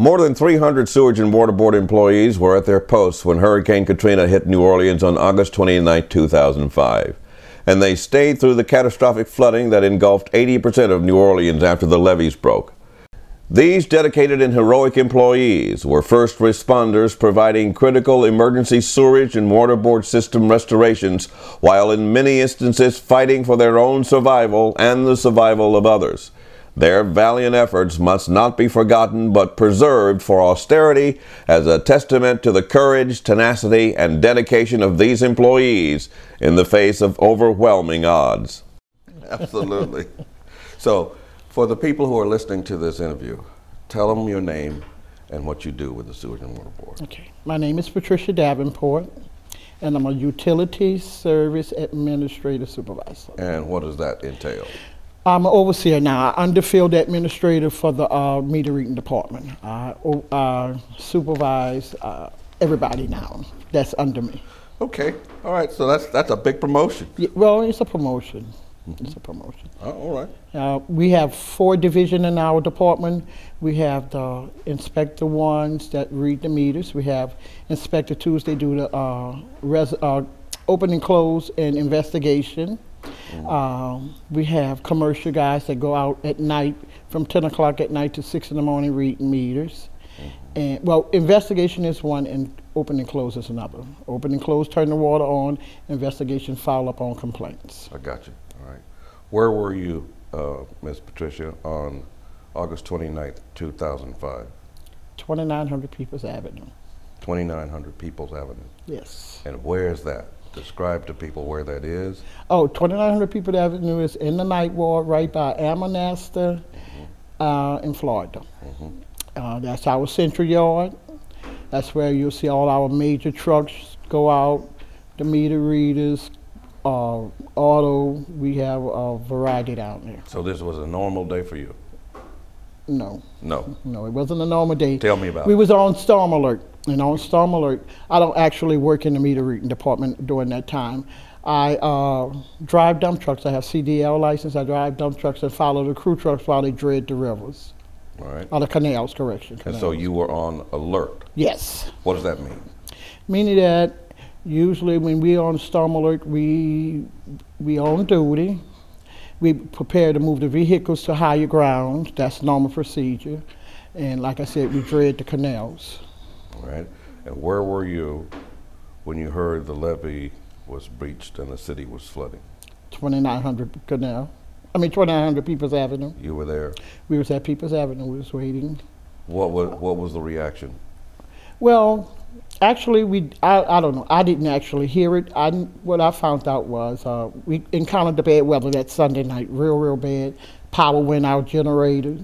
More than 300 Sewage and Water Board employees were at their posts when Hurricane Katrina hit New Orleans on August 29, 2005. And they stayed through the catastrophic flooding that engulfed 80% of New Orleans after the levees broke. These dedicated and heroic employees were first responders providing critical emergency sewerage and water board system restorations, while in many instances fighting for their own survival and the survival of others. Their valiant efforts must not be forgotten but preserved for austerity as a testament to the courage, tenacity, and dedication of these employees in the face of overwhelming odds. Absolutely. So, for the people who are listening to this interview, tell them your name and what you do with the Sewage and Water Board. Okay. My name is Patricia Davenport, and I'm a Utilities Service Administrator Supervisor. And what does that entail? I'm an overseer now, underfield administrator for the meter reading department. I supervise everybody now that's under me. Okay, all right, so that's a big promotion. Yeah, well, it's a promotion. It's a promotion. Oh, all right. We have 4 divisions in our department. We have the inspector ones that read the meters. We have inspector 2s, they do the open and close and investigation. We have commercial guys that go out at night from 10 o'clock at night to 6 in the morning reading meters. And well, investigation is one and open and close is another. Open and close, turn the water on. Investigation, follow up on complaints. I got you. All right. Where were you, Ms. Patricia, on August 29th, 2005? 2900 People's Avenue. 2900 People's Avenue. Yes. And where is that? Describe to people where that is. Oh, 2900 People's Avenue is in the Night Ward right by Amanaster in Florida. That's our central yard. That's where you'll see all our major trucks go out, the meter readers, auto. We have a variety down there. So this was a normal day for you? No. No. No, it wasn't a normal day. Tell me about it. We was on storm alert. And on storm alert, I don't actually work in the meter reading department during that time. I drive dump trucks. I have CDL license. I drive dump trucks and follow the crew trucks while they dredge the rivers. All right. Or the canals, correction. And so you were on alert? Yes. What does that mean? Meaning that usually when we're on storm alert, we on duty. We prepare to move the vehicles to higher ground. That's normal procedure. And like I said, we dredge the canals. All right. And where were you when you heard the levee was breached and the city was flooding? 2900 People's Avenue. You were there? We was at People's Avenue. We was waiting. What was the reaction? Well, actually, I don't know. I didn't actually hear it. What I found out was we encountered the bad weather that Sunday night, real bad. Power went out, generators.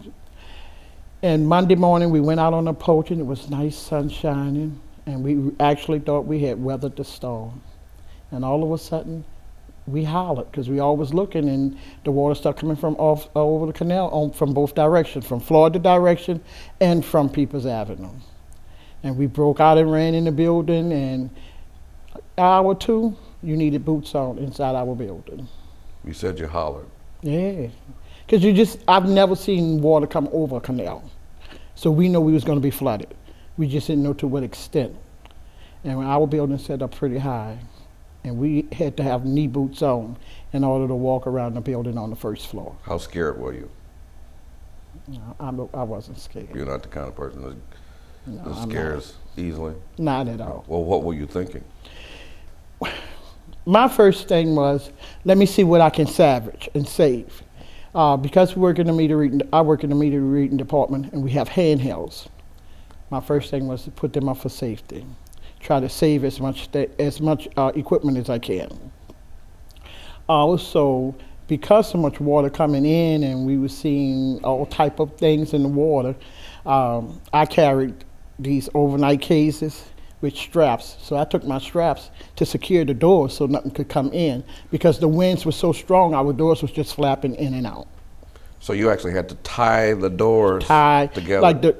And Monday morning, we went out on a porch, and it was nice sun shining, and we actually thought we had weathered the storm. And all of a sudden, we hollered, because we always looking, and the water started coming from all over the canal, from both directions, from Florida direction and from People's Avenue. And we broke out and ran in the building, and an hour or two, you needed boots on inside our building. You said you hollered. Yeah. Because I've never seen water come over a canal. So we know we was going to be flooded. We just didn't know to what extent. And our building set up pretty high. And we had to have knee boots on in order to walk around the building on the first floor. How scared were you? No, I wasn't scared. You're not the kind of person that scares easily? Not at all. Well, what were you thinking? My first thing was, let me see what I can salvage and save. Because I work in the meter reading department, and we have handhelds. My first thing was to put them up for safety. Try to save as much equipment as I can. Also, because so much water coming in, and we were seeing all type of things in the water, I carried these overnight cases with straps. So I took my straps to secure the doors so nothing could come in, because the winds were so strong, our doors was just flapping in and out. So you actually had to tie the doors together?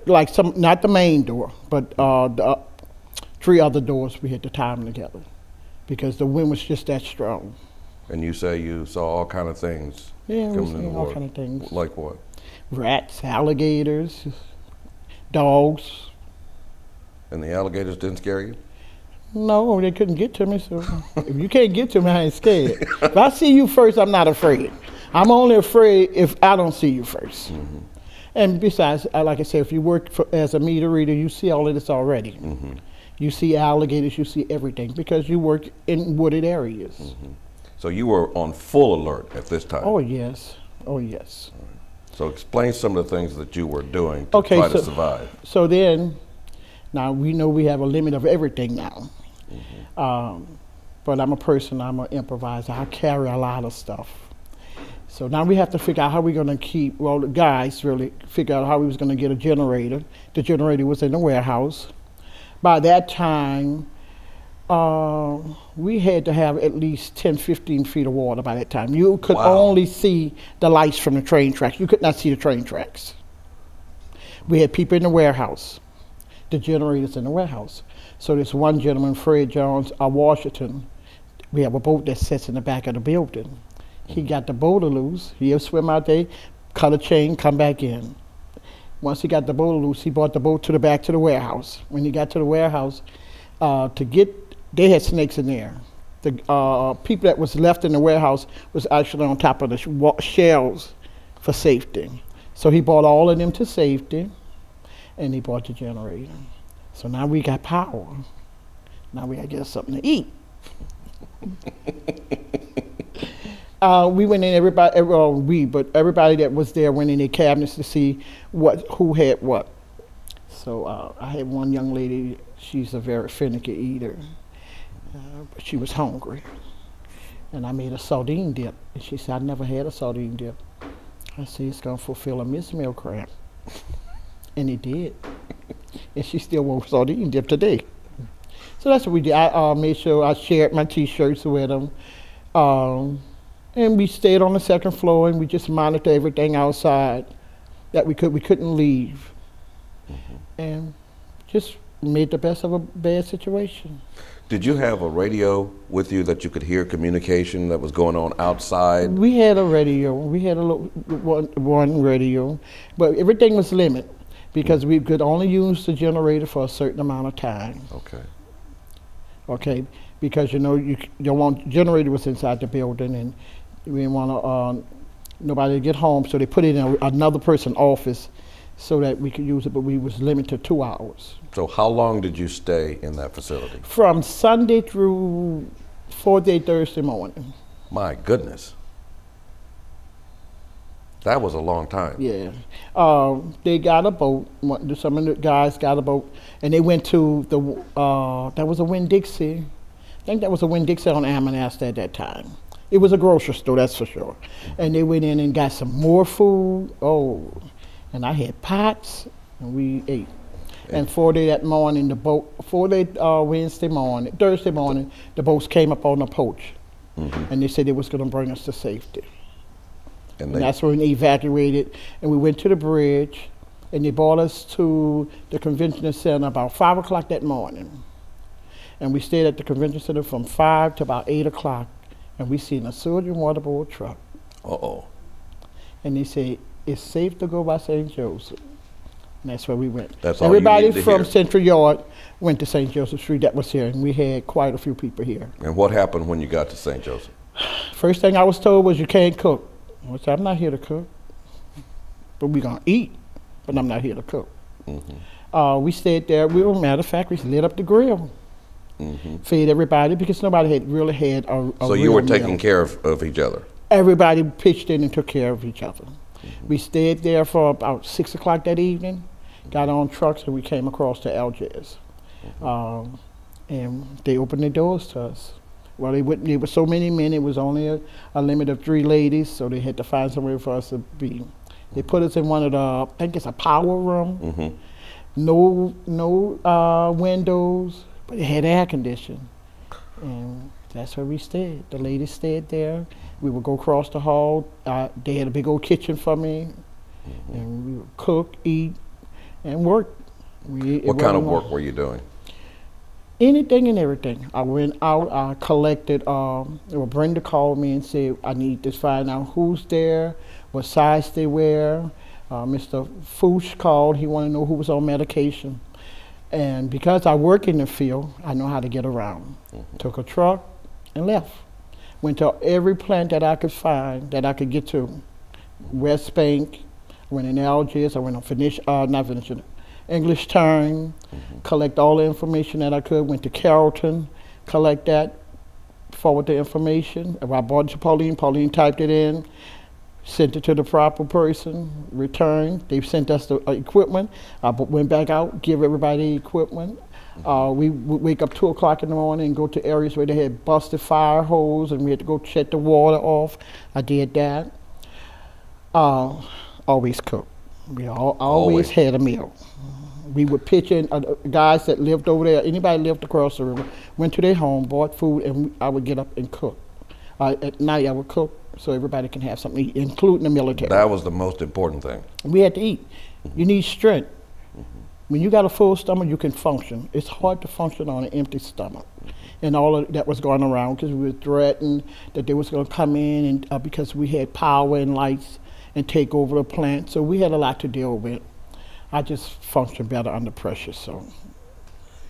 Not the main door, but the 3 other doors, we had to tie them together because the wind was just that strong. And you say you saw all kind of things? Yeah, we saw all kind of things. Like what? Rats, alligators, dogs. And the alligators didn't scare you? No, they couldn't get to me, so if you can't get to me, I ain't scared. If I see you first, I'm not afraid. I'm only afraid if I don't see you first. Mm-hmm. And besides, like I said, if you work as a meter reader, you see all of this already. Mm-hmm. You see alligators, you see everything, because you work in wooded areas. Mm-hmm. So you were on full alert at this time? Oh, yes. Oh, yes. So explain some of the things that you were doing to try to survive. So then, now we know we have a limit of everything now. Mm-hmm. But I'm a person, I'm an improviser. I carry a lot of stuff. So now we have to figure out how we're going to keep, well, the guys really figure out how we was going to get a generator. The generator was in the warehouse. By that time, we had to have at least 10, 15 feet of water by that time. You could only see the lights from the train tracks. You could not see the train tracks. We had people in the warehouse, the generators in the warehouse. So this one gentleman, Fred Jones, Washington, we have a boat that sits in the back of the building. He got the boat loose. He'll swim out there, cut a chain, come back in. Once he got the boat loose, he brought the boat to the back to the warehouse. When he got to the warehouse, they had snakes in there. The people that was left in the warehouse was actually on top of the shelves for safety. So he brought all of them to safety, and he brought the generator. So now we got power. Now we gotta get us something to eat. We went in, but everybody that was there went in their cabinets to see who had what. So I had one young lady, she's a very finicky eater, but she was hungry. And I made a sardine dip, and she said, I never had a sardine dip. I said, it's gonna fulfill a Miss Meal cramp. And it did. And she still wants sardine dip today. So that's what we did. I made sure I shared my t-shirts with them. And we stayed on the second floor, and we just monitored everything outside that we couldn't leave. Mm-hmm. And just made the best of a bad situation. Did you have a radio with you that you could hear communication that was going on outside? We had a radio. We had a one radio, but everything was limited because we could only use the generator for a certain amount of time. Okay. Okay, because you don't want generator was inside the building, and we didn't want nobody to get home, so they put it in another person's office so that we could use it, but we was limited to 2 hours. So how long did you stay in that facility? From Sunday through 4-day Thursday morning. My goodness. That was a long time. Yeah. They got a boat. Some of the guys got a boat, and they went to that was a Winn-Dixie. I think that was a Winn-Dixie on Ammonasta at that time. It was a grocery store, that's for sure. And they went in and got some more food. Oh, and I had pots, and we ate. And 4-day that morning, Thursday morning, the boats came up on the porch. Mm-hmm. And they said they was gonna bring us to safety. And that's when they evacuated, and we went to the bridge, and they brought us to the convention center about 5 o'clock that morning. And we stayed at the convention center from 5 to about 8 o'clock, and we seen a Sewage and Water Board truck. Uh-oh. And they said, it's safe to go by St. Joseph. And that's where we went. That's all Everybody you needed to from hear. Central Yard went to St. Joseph Street that was here, and we had quite a few people here. And what happened when you got to St. Joseph? First thing I was told was you can't cook. I said, I'm not here to cook, but we're gonna eat, but I'm not here to cook. Mm-hmm. We stayed there. Matter of fact, we lit up the grill. Mm-hmm. Fed everybody because nobody had really had a So you were taking care of each other? Everybody pitched in and took care of each other. Mm-hmm. We stayed there for about 6 o'clock that evening, got on trucks, and we came across to Algiers. Mm-hmm. And they opened their doors to us. Well, there were so many men, it was only a limit of 3 ladies, so they had to find somewhere for us to be. They put us in one of the, I think it's a power room, mm-hmm. no windows, but it had air conditioning. And that's where we stayed. The ladies stayed there. We would go across the hall. They had a big old kitchen for me, mm-hmm. and we would cook, eat, and work. What kind of work were you doing? Anything and everything. I went out, I collected, Brenda called me and said, I need to find out who's there, what size they wear, Mr. Foosh called. He wanted to know who was on medication. And because I work in the field, I know how to get around. Took a truck and left. Went to every plant that I could find, that I could get to. West Bank, I went in Algiers, I went on not finishing, English Time, collect all the information that I could. Went to Carrollton, collect that, forward the information. If I brought it to Pauline, Pauline typed it in, sent it to the proper person, returned. They sent us the equipment. I went back out, give everybody the equipment. We would wake up 2 o'clock in the morning and go to areas where they had busted fire hose and we had to go check the water off. I did that. Always cook. We always had a meal. We would pitch in guys that lived over there, anybody lived across the river, went to their home, bought food, and I would get up and cook. At night I would cook so everybody can have something to eat, including the military. That was the most important thing. We had to eat. You need strength. When you got a full stomach, you can function. It's hard to function on an empty stomach. And all of that was going around because we were threatened that they was going to come in and because we had power and lights and take over the plant. So we had a lot to deal with. I just function better under pressure. So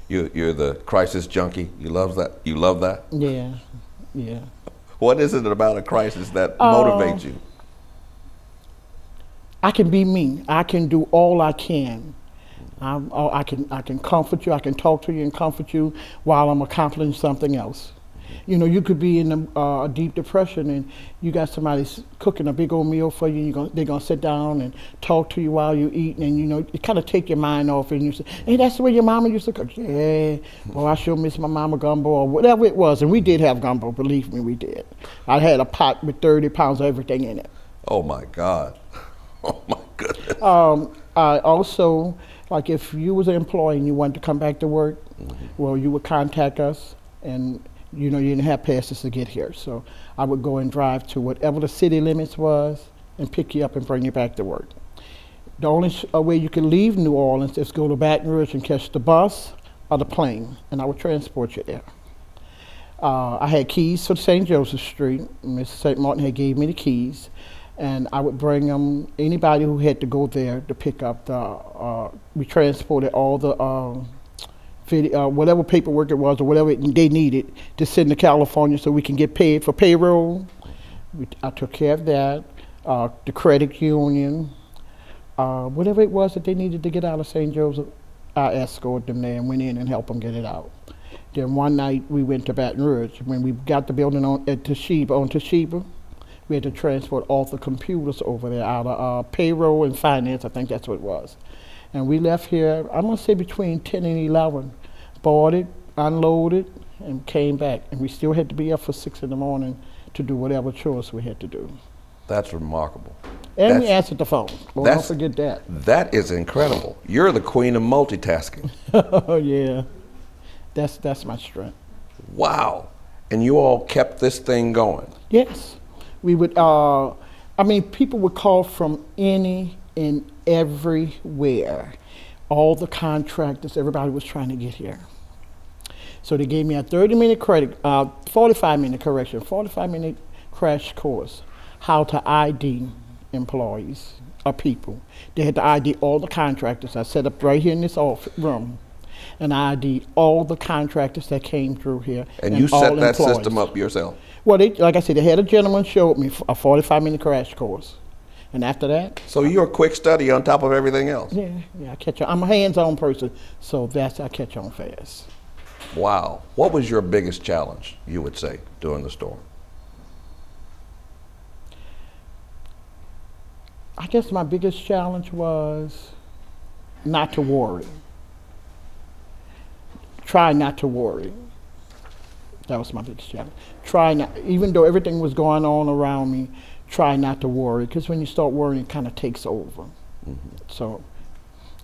you're the crisis junkie. You love that. You love that. Yeah, yeah. What is it about a crisis that motivates you? I can be me. I can do all I can. I can comfort you. I can talk to you and comfort you while I'm accomplishing something else. You know, you could be in a deep depression and you got somebody cooking a big old meal for you. And they're gonna sit down and talk to you while you're eating, and you know, it kind of take your mind off. And you say, "Hey, that's the way your mama used to cook." Yeah, well, I sure miss my mama gumbo or whatever it was. And we did have gumbo. Believe me, we did. I had a pot with 30 pounds of everything in it. Oh my God! Oh my goodness! I also, like, if you was an employee and you wanted to come back to work, well, you would contact us, and you know, you didn't have passes to get here. So I would go and drive to whatever the city limits was and pick you up and bring you back to work. The only way you could leave New Orleans is go to Baton Rouge and catch the bus or the plane, and I would transport you there. I had keys for St. Joseph Street. Mr. St. Martin had gave me the keys, and I would bring them, anybody who had to go there to pick up the, we transported all the, whatever paperwork it was or whatever they needed to send to California so we can get paid for payroll. I took care of that. The credit union, whatever it was that they needed to get out of St. Joseph, I escorted them there and went in and helped them get it out. Then one night we went to Baton Rouge. When we got the building on Toshiba, we had to transport all the computers over there out of payroll and finance, I think that's what it was. And we left here, I'm gonna say between 10 and 11, bought it, unloaded, and came back. And we still had to be up for 6 in the morning to do whatever chores we had to do. That's remarkable. And we answered the phone. Well, don't forget that. That is incredible. You're the queen of multitasking. Oh yeah, that's my strength. Wow. And you all kept this thing going? Yes. We would, I mean, people would call from any and everywhere. All the contractors, everybody was trying to get here. So they gave me a 30-minute credit, 45-minute crash course, how to ID employees or people. They had to ID all the contractors. I set up right here in this room, and I ID all the contractors that came through here. And you set that system up yourself? Well, like I said, they had a gentleman showed me a 45-minute crash course. And after that... So you're a quick study on top of everything else? Yeah, I catch on. I'm a hands-on person, so I catch on fast. Wow. What was your biggest challenge, you would say, during the storm? I guess my biggest challenge was not to worry. Try not to worry. That was my biggest challenge. Try not, even though everything was going on around me, try not to worry, because when you start worrying, it kind of takes over. So,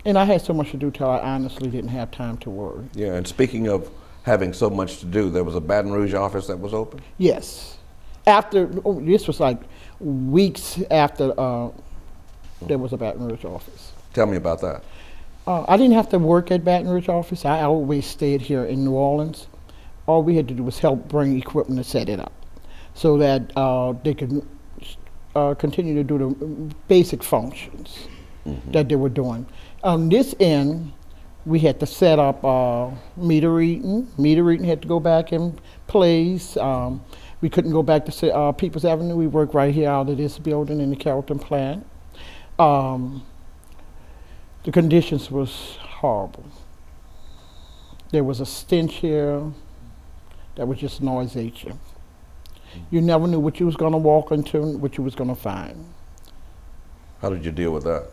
and I had so much to do till I honestly didn't have time to worry. Yeah, and speaking of having so much to do, there was a Baton Rouge office that was open? Yes. After, this was like weeks after there was a Baton Rouge office. Tell me about that. I didn't have to work at Baton Rouge office. I always stayed here in New Orleans. All we had to do was help bring equipment and set it up so that they could continue to do the basic functions. that they were doing. On this end, we had to set up meter reading. Meter reading had to go back in place. We couldn't go back to People's Avenue. We worked right here out of this building in the Carrollton plant. The conditions was horrible. There was a stench here that was just nauseating. You never knew what you was going to walk into and what you was going to find. How did you deal with that?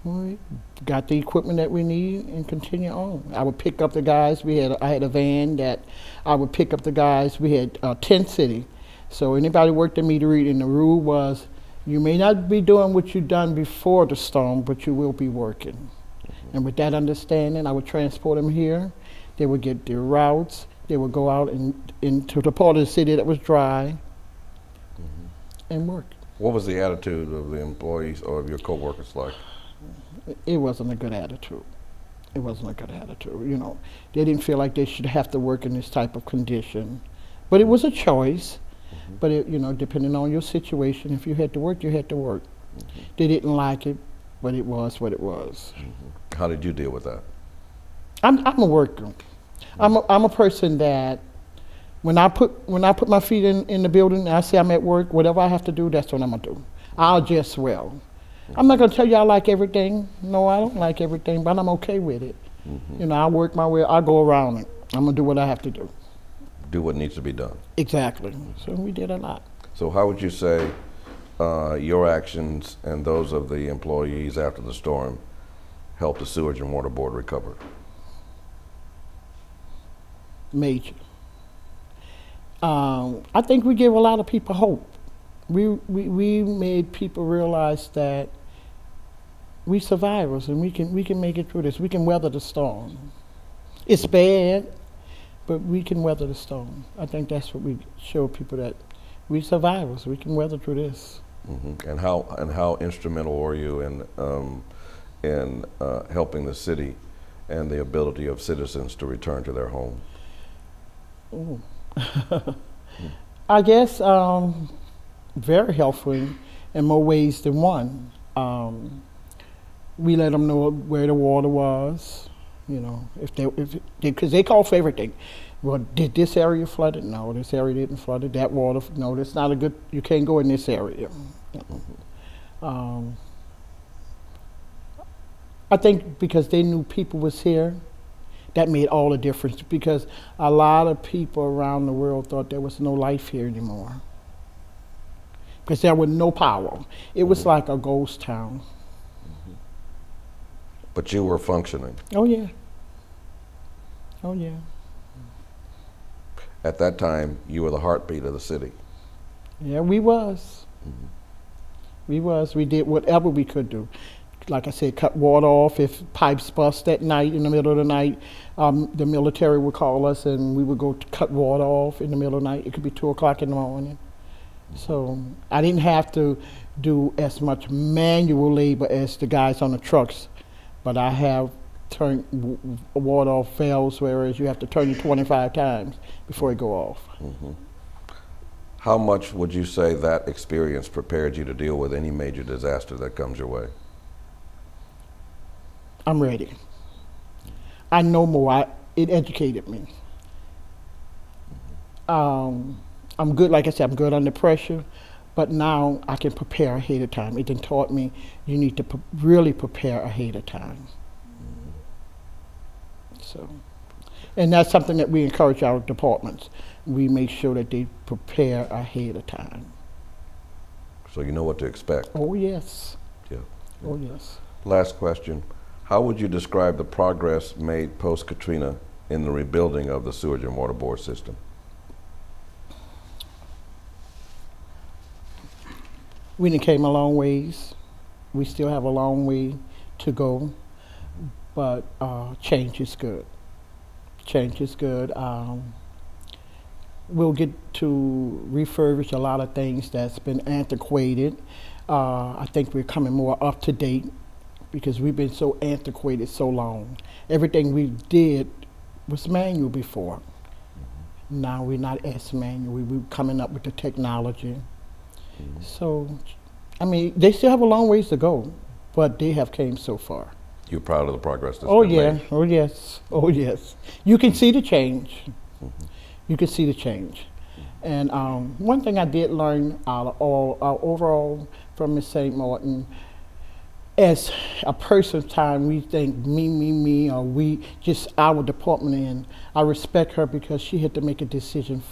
We got the equipment that we need and continue on. I would pick up the guys. I had a van that I would pick up the guys. We had tent city. So anybody worked the meter reading, the rule was you may not be doing what you've done before the storm, but you will be working. And with that understanding, I would transport them here. They would get their routes. They would go out into the part of the city that was dry and work. What was the attitude of the employees or of your coworkers like? It wasn't a good attitude. It wasn't a good attitude. You know, they didn't feel like they should have to work in this type of condition. But it was a choice. But it, you know, depending on your situation, if you had to work, you had to work. They didn't like it, but it was what it was. How did you deal with that? I'm a worker. I'm a person that when I put my feet in the building and I say I'm at work, whatever I have to do, that's what I'm gonna do. I'll adjust well. I'm not gonna tell you I like everything. No, I don't like everything, but I'm okay with it. You know, I work my way. I go around it. I'm gonna do what I have to do. Do what needs to be done. Exactly. So we did a lot. So how would you say your actions and those of the employees after the storm helped the Sewage and Water Board recover? Major. I think we give a lot of people hope. We made people realize that we survivors and we can make it through this. We can weather the storm. It's bad, but we can weather the storm. I think that's what we show people, that we survivors. We can weather through this. And how instrumental were you in helping the city and the ability of citizens to return to their home? Ooh. I guess very helpful in more ways than one. We let them know where the water was, you know, because they call for everything. Well, did this area flooded? No, this area didn't flood. That water, no, that's not a good, you can't go in this area. I think because they knew people was here, that made all the difference, because a lot of people around the world thought there was no life here anymore. Because there was no power. It was like a ghost town. But you were functioning. Oh yeah. Oh yeah. At that time, you were the heartbeat of the city. Yeah, we was. We was. We did whatever we could do. Like I said, cut water off. If pipes bust at night, in the middle of the night, the military would call us and we would go to cut water off in the middle of the night. It could be 2 o'clock in the morning. So I didn't have to do as much manual labor as the guys on the trucks, but I have turned water off valves, whereas you have to turn it 25 times before it go off. How much would you say that experience prepared you to deal with any major disaster that comes your way? I'm ready. I know more. It educated me. I'm good, like I said, I'm good under pressure, but now I can prepare ahead of time. It then taught me you need to really prepare ahead of time. So, and that's something that we encourage our departments. We make sure that they prepare ahead of time. So you know what to expect. Oh yes. Yeah. Oh yes. Last question. How would you describe the progress made post-Katrina in the rebuilding of the Sewage and Water Board system? We done came a long ways. We still have a long way to go, but change is good. Change is good. We'll get to refurbish a lot of things that's been antiquated. I think we're coming more up to date, because we've been so antiquated so long. Everything we did was manual before. Now we're not as manual. We're coming up with the technology. So, I mean, they still have a long ways to go, but they have came so far. You're proud of the progress that's Oh been yeah, made? oh yes, oh yes. You can see the change. You can see the change. And one thing I did learn out of all overall from Miss St. Martin, as a person's time, we think me, or we just our department, and I respect her because she had to make a decision,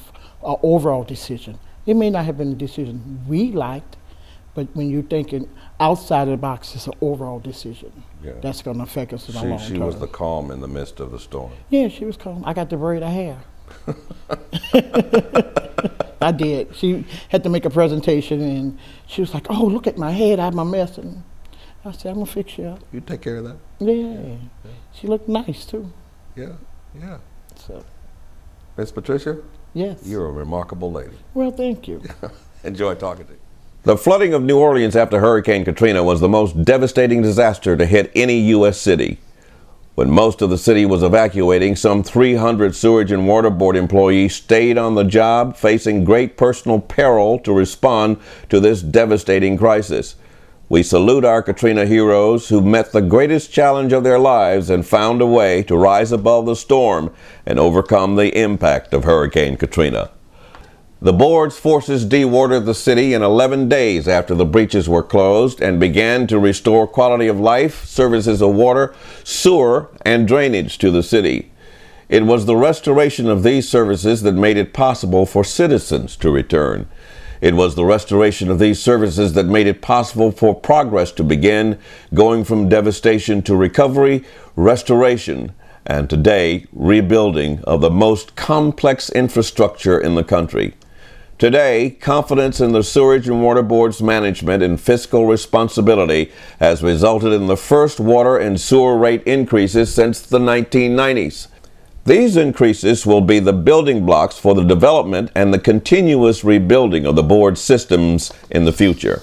an overall decision. It may not have been a decision we liked, but when you're thinking outside of the box, it's an overall decision. Yeah. That's going to affect us in the long term. She was the calm in the midst of the storm. Yeah, she was calm. I got to braid her hair. I did. She had to make a presentation, and she was like, "Oh, look at my head, I have my mess." And I said, "I'm gonna fix you up." You take care of that? Yeah. She looked nice too. Yeah, yeah. So, Miss Patricia, yes. you're a remarkable lady. Well, thank you. Enjoy talking to you. The flooding of New Orleans after Hurricane Katrina was the most devastating disaster to hit any U.S. city. When most of the city was evacuating, some 300 Sewage and Water Board employees stayed on the job, facing great personal peril to respond to this devastating crisis. We salute our Katrina heroes who met the greatest challenge of their lives and found a way to rise above the storm and overcome the impact of Hurricane Katrina. The board's forces dewatered the city in 11 days after the breaches were closed and began to restore quality of life, services of water, sewer, and drainage to the city. It was the restoration of these services that made it possible for citizens to return. It was the restoration of these services that made it possible for progress to begin, going from devastation to recovery, restoration, and today, rebuilding of the most complex infrastructure in the country. Today, confidence in the Sewage and Water Board's management and fiscal responsibility has resulted in the first water and sewer rate increases since the 1990s. These increases will be the building blocks for the development and the continuous rebuilding of the board's systems in the future.